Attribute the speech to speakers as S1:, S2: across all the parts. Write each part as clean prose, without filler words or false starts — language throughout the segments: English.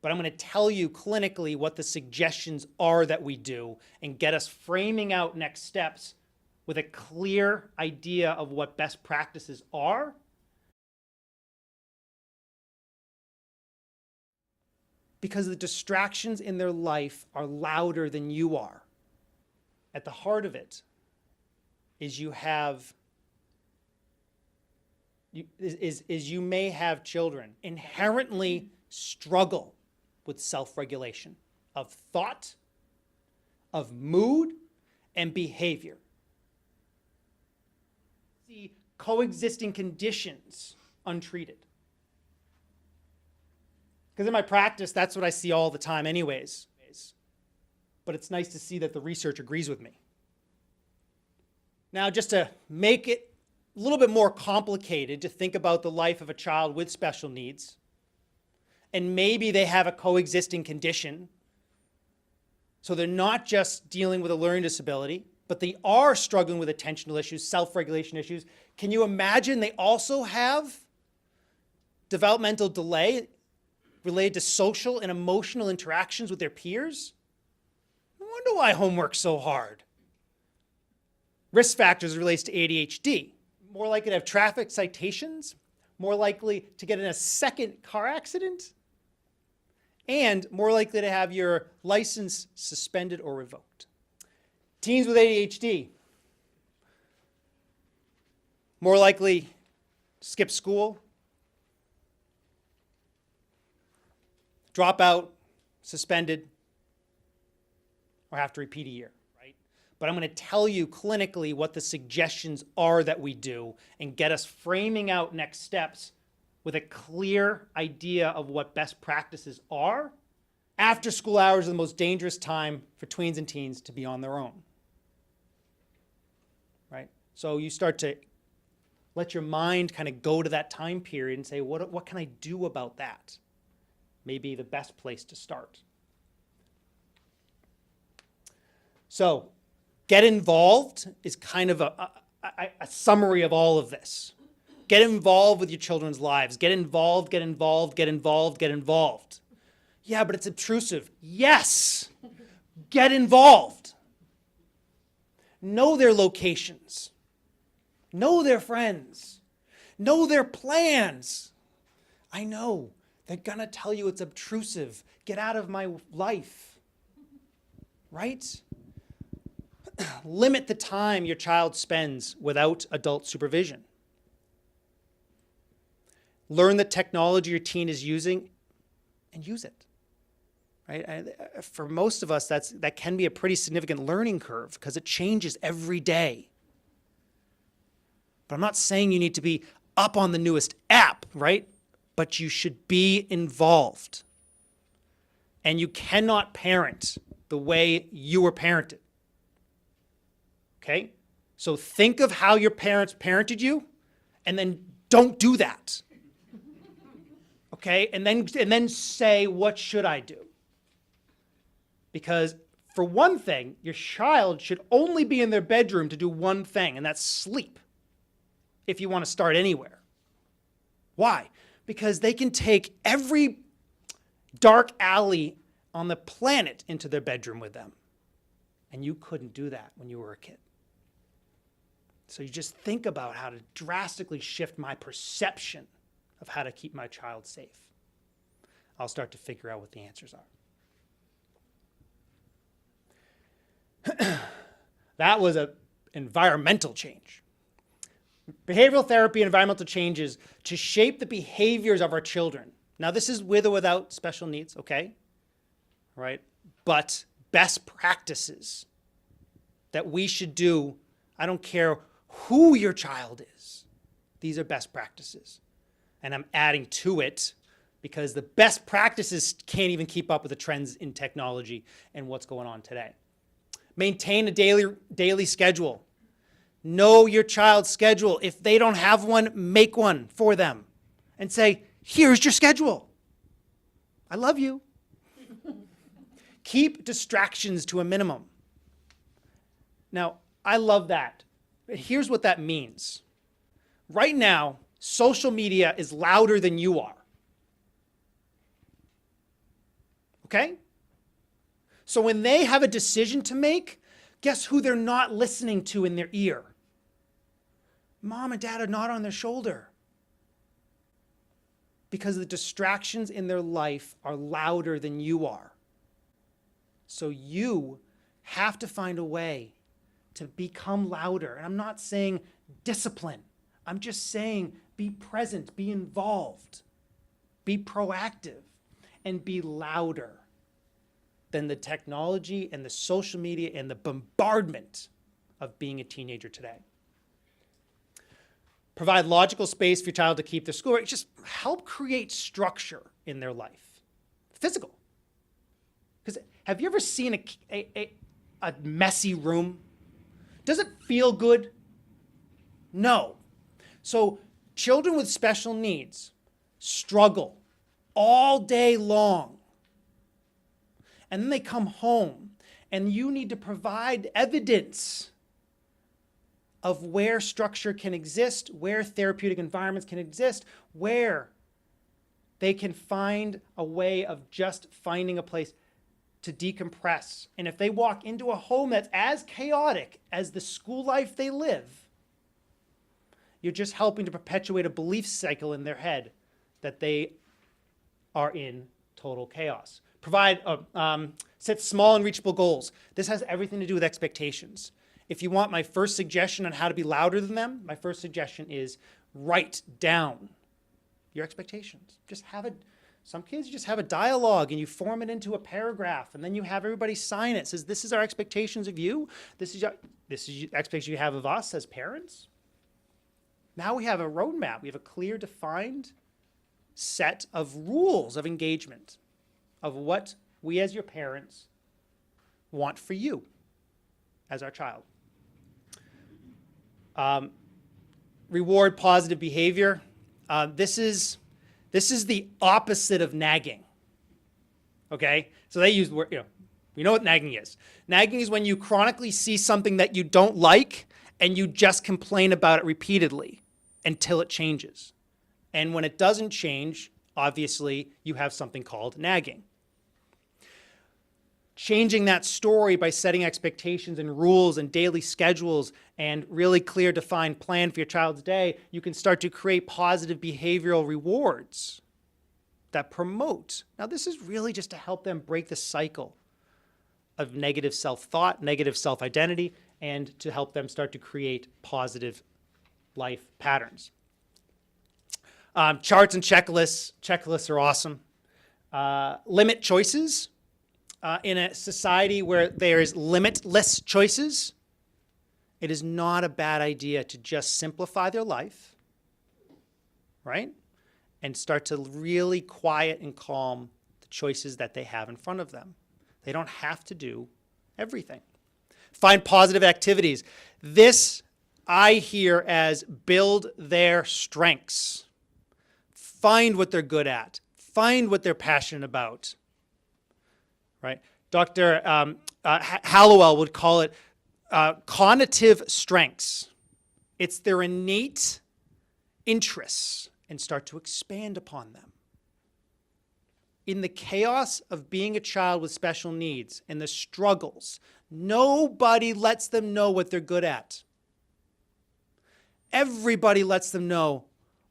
S1: but I'm going to tell you clinically what the suggestions are that we do and get us framing out next steps with a clear idea of what best practices are. Because the distractions in their life are louder than you are. At the heart of it is you may have children inherently struggle with self-regulation of thought, of mood, and behavior. See coexisting conditions untreated. Because in my practice, that's what I see all the time anyways. But it's nice to see that the research agrees with me. Now, just to make it a little bit more complicated to think about the life of a child with special needs, and maybe they have a coexisting condition, so they're not just dealing with a learning disability, but they are struggling with attentional issues, self-regulation issues. Can you imagine they also have developmental delay related to social and emotional interactions with their peers? No wonder why homework's so hard. Risk factors relates to ADHD. More likely to have traffic citations, more likely to get in a second car accident, and more likely to have your license suspended or revoked. Teens with ADHD, more likely to skip school, drop out, suspended, or have to repeat a year, right? But I'm going to tell you clinically what the suggestions are that we do and get us framing out next steps with a clear idea of what best practices are. After school hours are the most dangerous time for tweens and teens to be on their own, right? So you start to let your mind kind of go to that time period and say, what can I do about that? Maybe the best place to start. So, get involved is kind of a summary of all of this. Get involved with your children's lives. Get involved, get involved, get involved, get involved. Yeah, but it's obtrusive. Yes, get involved. Know their locations. Know their friends. Know their plans. I know. They're going to tell you it's obtrusive. Get out of my life. Right? Limit the time your child spends without adult supervision. Learn the technology your teen is using and use it. Right? For most of us, that can be a pretty significant learning curve because it changes every day. But I'm not saying you need to be up on the newest app, right? But you should be involved. And you cannot parent the way you were parented. Okay? So think of how your parents parented you, and then don't do that. Okay? And then say, what should I do? Because for one thing, your child should only be in their bedroom to do one thing, and that's sleep, if you want to start anywhere. Why? Because they can take every dark alley on the planet into their bedroom with them. And you couldn't do that when you were a kid. So you just think about how to drastically shift my perception of how to keep my child safe. I'll start to figure out what the answers are. That was an environmental change. Behavioral therapy and environmental changes to shape the behaviors of our children. Now, this is with or without special needs, okay? Right? But best practices that we should do, I don't care who your child is. These are best practices. And I'm adding to it because the best practices can't even keep up with the trends in technology and what's going on today. Maintain a daily schedule. Know your child's schedule. If they don't have one, make one for them. And say, here's your schedule. I love you. Keep distractions to a minimum. Now, I love that. But here's what that means. Right now, social media is louder than you are. Okay? So when they have a decision to make, guess who they're not listening to in their ear? Mom and dad are not on their shoulder. Because the distractions in their life are louder than you are. So you have to find a way to become louder. And I'm not saying discipline. I'm just saying be present, be involved, be proactive, and be louder than the technology and the social media and the bombardment of being a teenager today. Provide logical space for your child to keep their schoolwork. Just help create structure in their life. Physical. Because have you ever seen a messy room? Does it feel good? No. So children with special needs struggle all day long. And then they come home and you need to provide evidence of where structure can exist, where therapeutic environments can exist, where they can find a way of just finding a place to decompress. And if they walk into a home that's as chaotic as the school life they live, you're just helping to perpetuate a belief cycle in their head that they are in total chaos. Set small and reachable goals. This has everything to do with expectations. If you want my first suggestion on how to be louder than them, my first suggestion is write down your expectations. Some kids just have a dialogue and you form it into a paragraph and then you have everybody sign it. It says, this is our expectations of you. This is the expectation you have of us as parents. Now we have a roadmap. We have a clear, defined set of rules of engagement of what we as your parents want for you as our child. Reward positive behavior. This is the opposite of nagging. Okay? So they use the word, we know what nagging is. Nagging is when you chronically see something that you don't like and you just complain about it repeatedly until it changes. And when it doesn't change, obviously you have something called nagging. Changing that story by setting expectations and rules and daily schedules and really clear defined plan for your child's day, you can start to create positive behavioral rewards that promote. Now this is really just to help them break the cycle of negative self-thought, negative self-identity, and to help them start to create positive life patterns. Charts and checklists. Checklists are awesome. Limit choices. In a society where there is limitless choices, it is not a bad idea to just simplify their life, right? And start to really quiet and calm the choices that they have in front of them. They don't have to do everything. Find positive activities. This I hear as build their strengths. Find what they're good at. Find what they're passionate about. Right? Dr. Hallowell would call it cognitive strengths. It's their innate interests and start to expand upon them. In the chaos of being a child with special needs and the struggles, nobody lets them know what they're good at. Everybody lets them know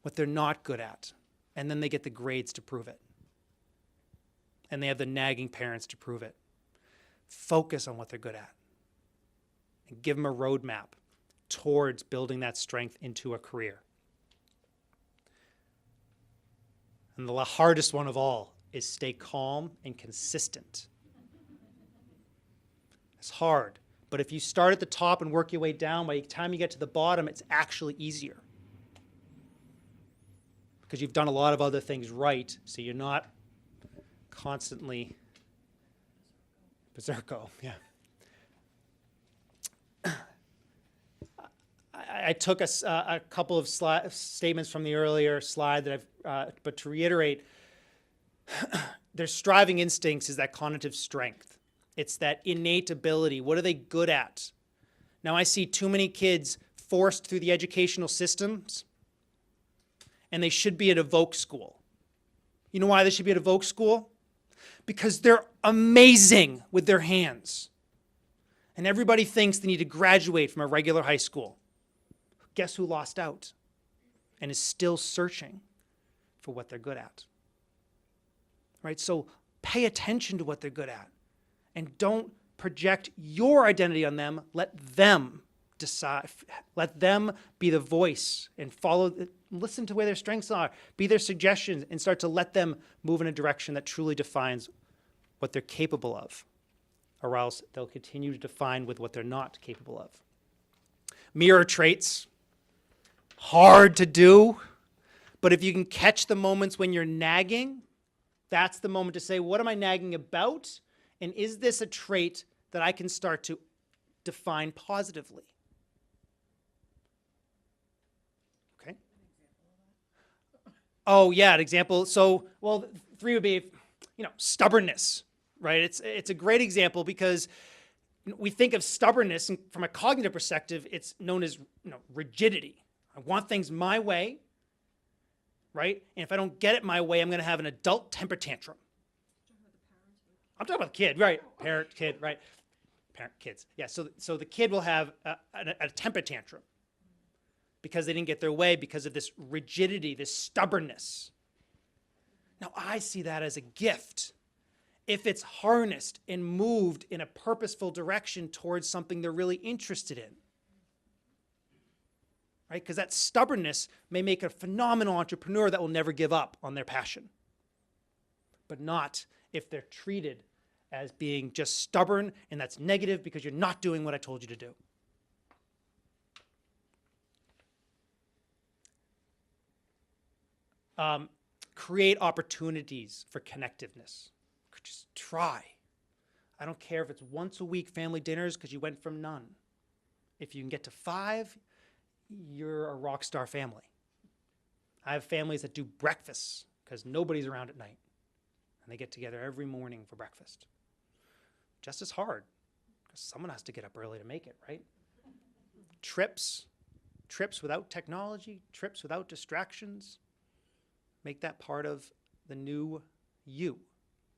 S1: what they're not good at, and then they get the grades to prove it. And they have the nagging parents to prove it. Focus on what they're good at and give them a roadmap towards building that strength into a career. And the hardest one of all is stay calm and consistent. It's hard, but if you start at the top and work your way down, by the time you get to the bottom, it's actually easier. Because you've done a lot of other things right, so you're not constantly berserko, yeah. I took a couple of statements from the earlier slide that but to reiterate, their striving instincts is that cognitive strength. It's that innate ability. What are they good at? Now I see too many kids forced through the educational systems, and they should be at a voc school. You know why they should be at a voc school? because they're amazing with their hands. And everybody thinks they need to graduate from a regular high school. Guess who lost out and is still searching for what they're good at? Right? So pay attention to what they're good at and don't project your identity on them. Let them decide. Let them be the voice and listen to where their strengths are, be their suggestions, and start to let them move in a direction that truly defines what they're capable of, or else they'll continue to define with what they're not capable of. Mirror traits, hard to do, but if you can catch the moments when you're nagging, that's the moment to say, what am I nagging about? And is this a trait that I can start to define positively? Okay. Oh, yeah, an example. So, well, 3 would be, stubbornness, right? It's a great example because we think of stubbornness, and from a cognitive perspective, it's known as rigidity. I want things my way, right? And if I don't get it my way, I'm going to have an adult temper tantrum. I'm talking about the kid, right? Parent, kid, right? Parent, kids. Yeah, so the kid will have a temper tantrum because they didn't get their way because of this rigidity, this stubbornness. Now, I see that as a gift if it's harnessed and moved in a purposeful direction towards something they're really interested in. Right? Because that stubbornness may make a phenomenal entrepreneur that will never give up on their passion. But not if they're treated as being just stubborn, and that's negative because you're not doing what I told you to do. Create opportunities for connectiveness. Just try. I don't care if it's once a week family dinners because you went from none. If you can get to 5, you're a rock star family. I have families that do breakfasts because nobody's around at night. And they get together every morning for breakfast. Just as hard, because someone has to get up early to make it, right? Trips without technology, trips without distractions. Make that part of the new you.